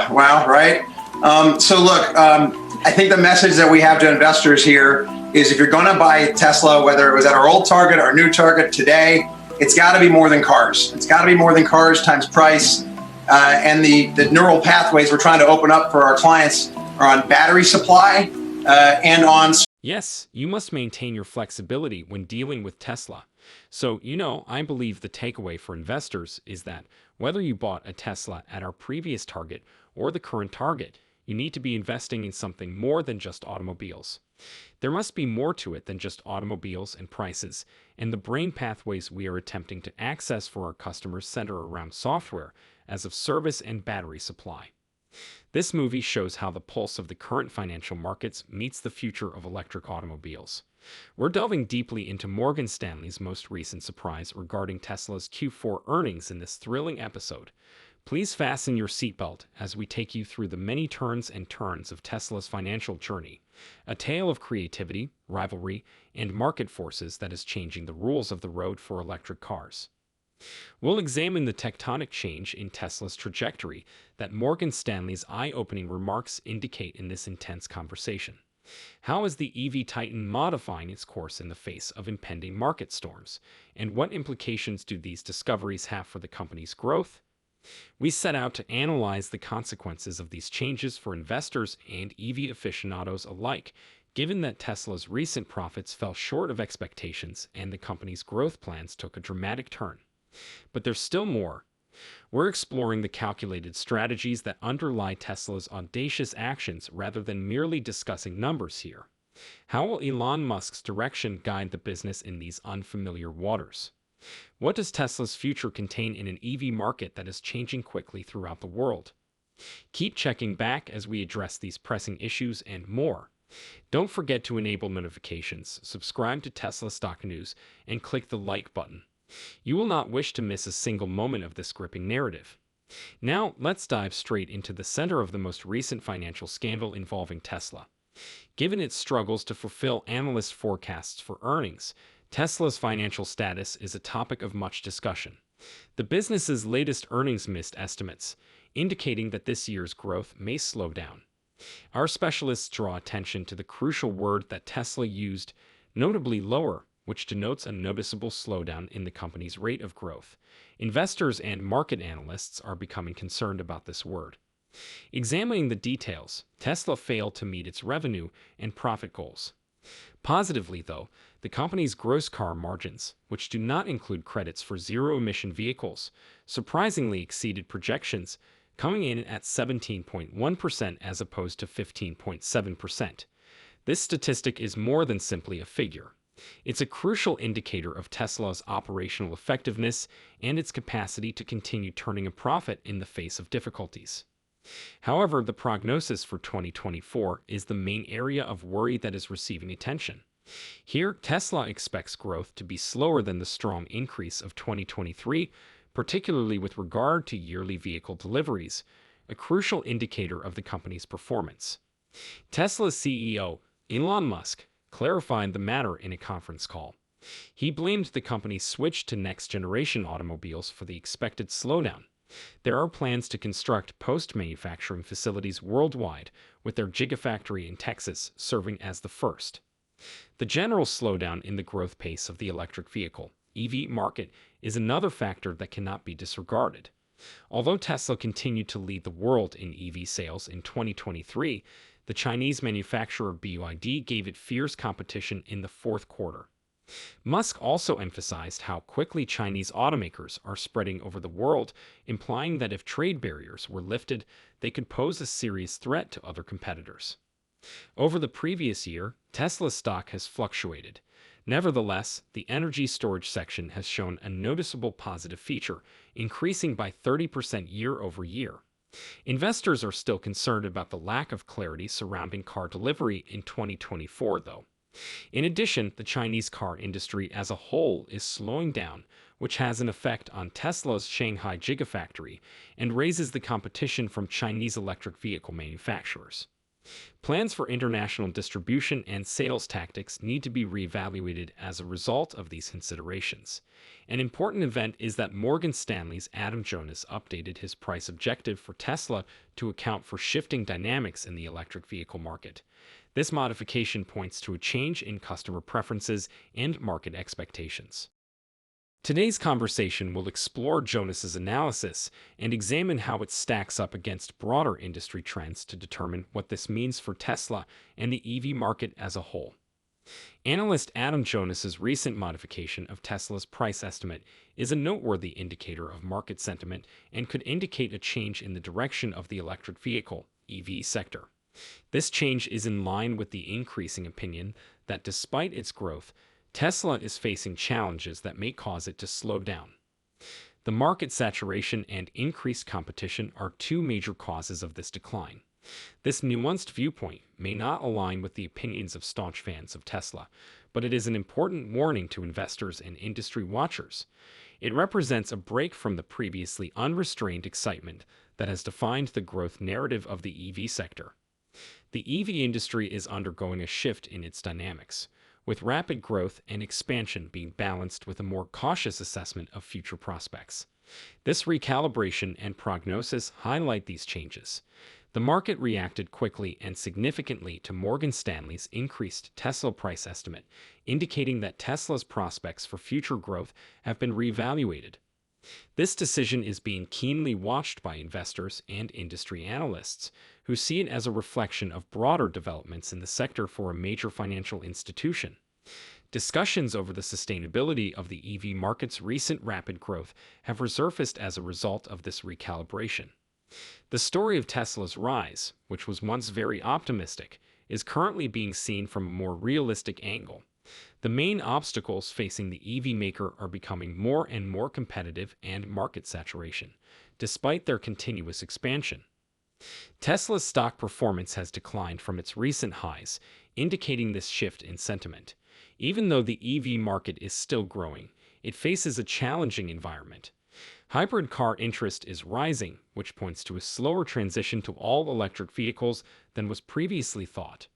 Yeah, wow, right? So look, I think the message that we have to investors here is if you're going to buy Tesla, whether it was at our old target or new target today, it's got to be more than cars. It's got to be more than cars times price. And the neural pathways we're trying to open up for our clients are on battery supply and on. Yes, you must maintain your flexibility when dealing with Tesla. So, I believe the takeaway for investors is that whether you bought a Tesla at our previous target or the current target, you need to be investing in something more than just automobiles. There must be more to it than just automobiles and prices, and the brain pathways we are attempting to access for our customers center around software as of service and battery supply. This movie shows how the pulse of the current financial markets meets the future of electric automobiles. We're delving deeply into Morgan Stanley's most recent surprise regarding Tesla's Q4 earnings in this thrilling episode. Please fasten your seatbelt as we take you through the many turns and turns of Tesla's financial journey, a tale of creativity, rivalry, and market forces that is changing the rules of the road for electric cars. We'll examine the tectonic change in Tesla's trajectory that Morgan Stanley's eye-opening remarks indicate in this intense conversation. How is the EV titan modifying its course in the face of impending market storms? And what implications do these discoveries have for the company's growth? We set out to analyze the consequences of these changes for investors and EV aficionados alike, given that Tesla's recent profits fell short of expectations and the company's growth plans took a dramatic turn. But there's still more. We're exploring the calculated strategies that underlie Tesla's audacious actions rather than merely discussing numbers here. How will Elon Musk's direction guide the business in these unfamiliar waters? What does Tesla's future contain in an EV market that is changing quickly throughout the world? Keep checking back as we address these pressing issues and more. Don't forget to enable notifications, subscribe to Tesla Stock News, and click the like button. You will not wish to miss a single moment of this gripping narrative. Now, let's dive straight into the center of the most recent financial scandal involving Tesla. Given its struggles to fulfill analyst forecasts for earnings, Tesla's financial status is a topic of much discussion. The business's latest earnings missed estimates, indicating that this year's growth may slow down. Our specialists draw attention to the crucial word that Tesla used, notably lower, which denotes a noticeable slowdown in the company's rate of growth. Investors and market analysts are becoming concerned about this word. Examining the details, Tesla failed to meet its revenue and profit goals. Positively, though, the company's gross car margins, which do not include credits for zero-emission vehicles, surprisingly exceeded projections, coming in at 17.1% as opposed to 15.7%. This statistic is more than simply a figure. It's a crucial indicator of Tesla's operational effectiveness and its capacity to continue turning a profit in the face of difficulties. However, the prognosis for 2024 is the main area of worry that is receiving attention. Here, Tesla expects growth to be slower than the strong increase of 2023, particularly with regard to yearly vehicle deliveries, a crucial indicator of the company's performance. Tesla's CEO, Elon Musk, clarified the matter in a conference call. He blamed the company's switch to next-generation automobiles for the expected slowdown. There are plans to construct post-manufacturing facilities worldwide, with their Gigafactory in Texas serving as the first. The general slowdown in the growth pace of the electric vehicle (EV) market is another factor that cannot be disregarded. Although Tesla continued to lead the world in EV sales in 2023, the Chinese manufacturer BYD gave it fierce competition in the fourth quarter. Musk also emphasized how quickly Chinese automakers are spreading over the world, implying that if trade barriers were lifted, they could pose a serious threat to other competitors. Over the previous year, Tesla's stock has fluctuated. Nevertheless, the energy storage section has shown a noticeable positive feature, increasing by 30% year over year. Investors are still concerned about the lack of clarity surrounding car delivery in 2024, though. In addition, the Chinese car industry as a whole is slowing down, which has an effect on Tesla's Shanghai Gigafactory and raises the competition from Chinese electric vehicle manufacturers. Plans for international distribution and sales tactics need to be reevaluated as a result of these considerations. An important event is that Morgan Stanley's Adam Jonas updated his price objective for Tesla to account for shifting dynamics in the electric vehicle market. This modification points to a change in customer preferences and market expectations. Today's conversation will explore Jonas's analysis and examine how it stacks up against broader industry trends to determine what this means for Tesla and the EV market as a whole. Analyst Adam Jonas's recent modification of Tesla's price estimate is a noteworthy indicator of market sentiment and could indicate a change in the direction of the electric vehicle (EV) sector. This change is in line with the increasing opinion that despite its growth, Tesla is facing challenges that may cause it to slow down. The market saturation and increased competition are two major causes of this decline. This nuanced viewpoint may not align with the opinions of staunch fans of Tesla, but it is an important warning to investors and industry watchers. It represents a break from the previously unrestrained excitement that has defined the growth narrative of the EV sector. The EV industry is undergoing a shift in its dynamics, with rapid growth and expansion being balanced with a more cautious assessment of future prospects. This recalibration and prognosis highlight these changes. The market reacted quickly and significantly to Morgan Stanley's increased Tesla price estimate, indicating that Tesla's prospects for future growth have been reevaluated. This decision is being keenly watched by investors and industry analysts, who see it as a reflection of broader developments in the sector for a major financial institution. Discussions over the sustainability of the EV market's recent rapid growth have resurfaced as a result of this recalibration. The story of Tesla's rise, which was once very optimistic, is currently being seen from a more realistic angle. The main obstacles facing the EV maker are becoming more and more competitive and market saturation, despite their continuous expansion. Tesla's stock performance has declined from its recent highs, indicating this shift in sentiment. Even though the EV market is still growing, it faces a challenging environment. Hybrid car interest is rising, which points to a slower transition to all-electric vehicles than was previously thought.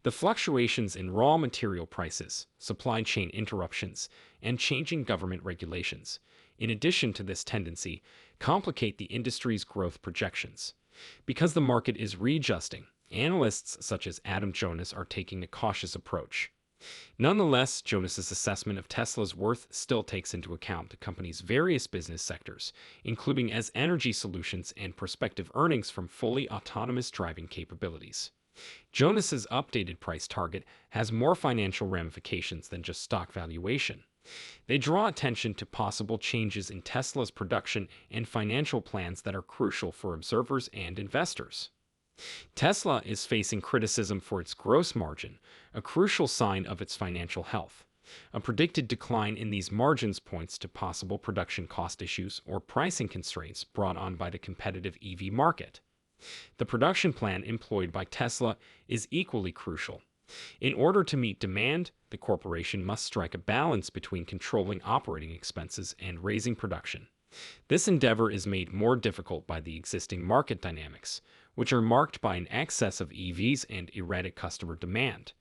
The fluctuations in raw material prices, supply chain interruptions, and changing government regulations, in addition to this tendency, complicate the industry's growth projections. Because the market is readjusting, analysts such as Adam Jonas are taking a cautious approach. Nonetheless, Jonas's assessment of Tesla's worth still takes into account the company's various business sectors, including as energy solutions and prospective earnings from fully autonomous driving capabilities. Jonas's updated price target has more financial ramifications than just stock valuation. They draw attention to possible changes in Tesla's production and financial plans that are crucial for observers and investors. Tesla is facing criticism for its gross margin, a crucial sign of its financial health. A predicted decline in these margins points to possible production cost issues or pricing constraints brought on by the competitive EV market. The production plan employed by Tesla is equally crucial. In order to meet demand, the corporation must strike a balance between controlling operating expenses and raising production. This endeavor is made more difficult by the existing market dynamics, which are marked by an excess of EVs and erratic customer demand.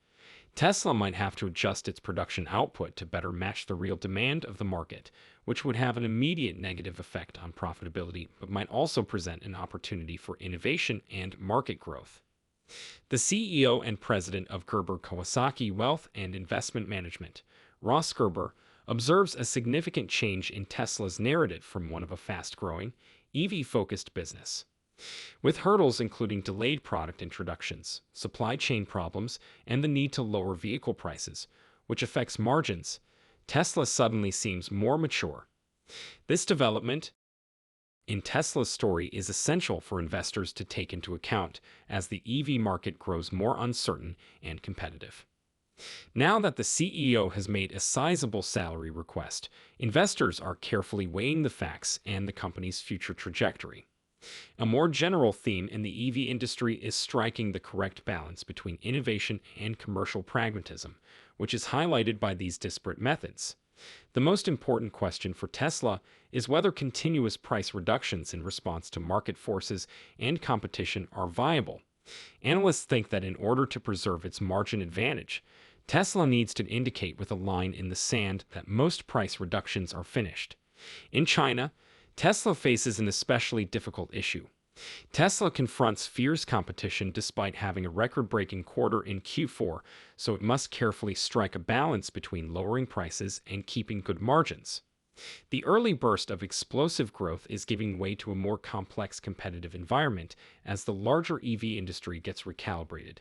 Tesla might have to adjust its production output to better match the real demand of the market, which would have an immediate negative effect on profitability, but might also present an opportunity for innovation and market growth. The CEO and president of Gerber Kawasaki Wealth and Investment Management, Ross Gerber, observes a significant change in Tesla's narrative from one of a fast-growing, EV-focused business. With hurdles including delayed product introductions, supply chain problems, and the need to lower vehicle prices, which affects margins, Tesla suddenly seems more mature. This development in Tesla's story is essential for investors to take into account as the EV market grows more uncertain and competitive. Now that the CEO has made a sizable salary request, investors are carefully weighing the facts and the company's future trajectory. A more general theme in the EV industry is striking the correct balance between innovation and commercial pragmatism, which is highlighted by these disparate methods. The most important question for Tesla is whether continuous price reductions in response to market forces and competition are viable. Analysts think that in order to preserve its margin advantage, Tesla needs to indicate with a line in the sand that most price reductions are finished. In China, Tesla faces an especially difficult issue. Tesla confronts fierce competition despite having a record-breaking quarter in Q4, so it must carefully strike a balance between lowering prices and keeping good margins. The early burst of explosive growth is giving way to a more complex competitive environment as the larger EV industry gets recalibrated.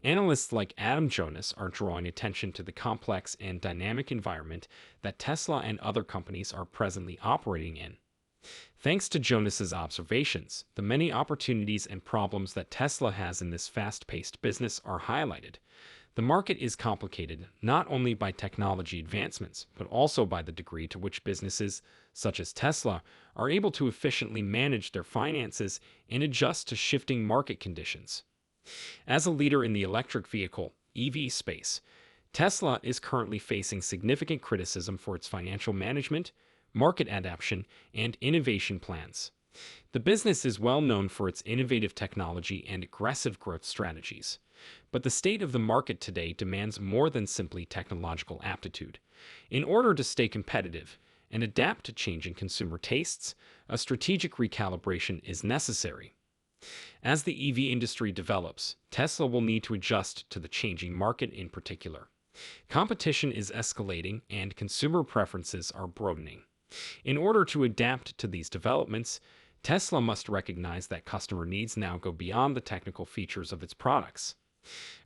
Analysts like Adam Jonas are drawing attention to the complex and dynamic environment that Tesla and other companies are presently operating in. Thanks to Jonas's observations, the many opportunities and problems that Tesla has in this fast-paced business are highlighted. The market is complicated not only by technology advancements, but also by the degree to which businesses, such as Tesla, are able to efficiently manage their finances and adjust to shifting market conditions. As a leader in the electric vehicle (EV) space, Tesla is currently facing significant criticism for its financial management, market adaptation, and innovation plans. The business is well known for its innovative technology and aggressive growth strategies. But the state of the market today demands more than simply technological aptitude. In order to stay competitive and adapt to changing consumer tastes, a strategic recalibration is necessary. As the EV industry develops, Tesla will need to adjust to the changing market in particular. Competition is escalating and consumer preferences are broadening. In order to adapt to these developments, Tesla must recognize that customer needs now go beyond the technical features of its products.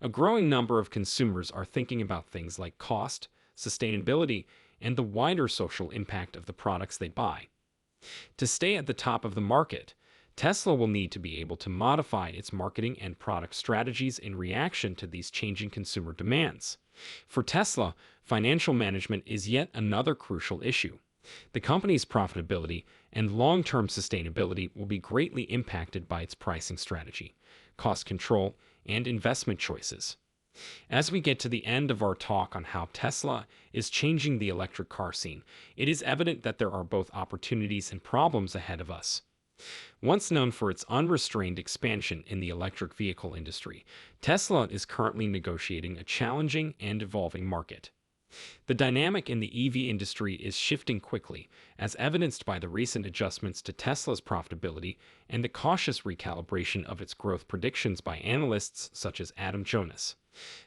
A growing number of consumers are thinking about things like cost, sustainability, and the wider social impact of the products they buy. To stay at the top of the market, Tesla will need to be able to modify its marketing and product strategies in reaction to these changing consumer demands. For Tesla, financial management is yet another crucial issue. The company's profitability and long-term sustainability will be greatly impacted by its pricing strategy, cost control, and investment choices. As we get to the end of our talk on how Tesla is changing the electric car scene, it is evident that there are both opportunities and problems ahead of us. Once known for its unrestrained expansion in the electric vehicle industry, Tesla is currently negotiating a challenging and evolving market. The dynamic in the EV industry is shifting quickly, as evidenced by the recent adjustments to Tesla's profitability and the cautious recalibration of its growth predictions by analysts such as Adam Jonas.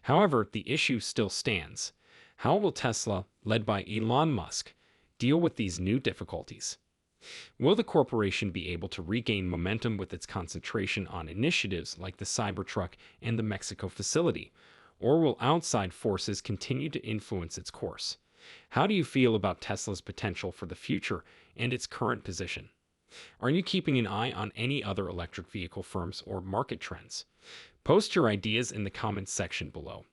However, the issue still stands. How will Tesla, led by Elon Musk, deal with these new difficulties? Will the corporation be able to regain momentum with its concentration on initiatives like the Cybertruck and the Mexico facility? Or will outside forces continue to influence its course? How do you feel about Tesla's potential for the future and its current position? Are you keeping an eye on any other electric vehicle firms or market trends? Post your ideas in the comments section below.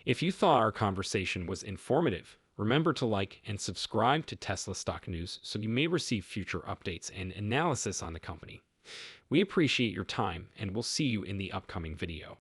If you thought our conversation was informative, remember to like and subscribe to Tesla Stock News so you may receive future updates and analysis on the company. We appreciate your time and we'll see you in the upcoming video.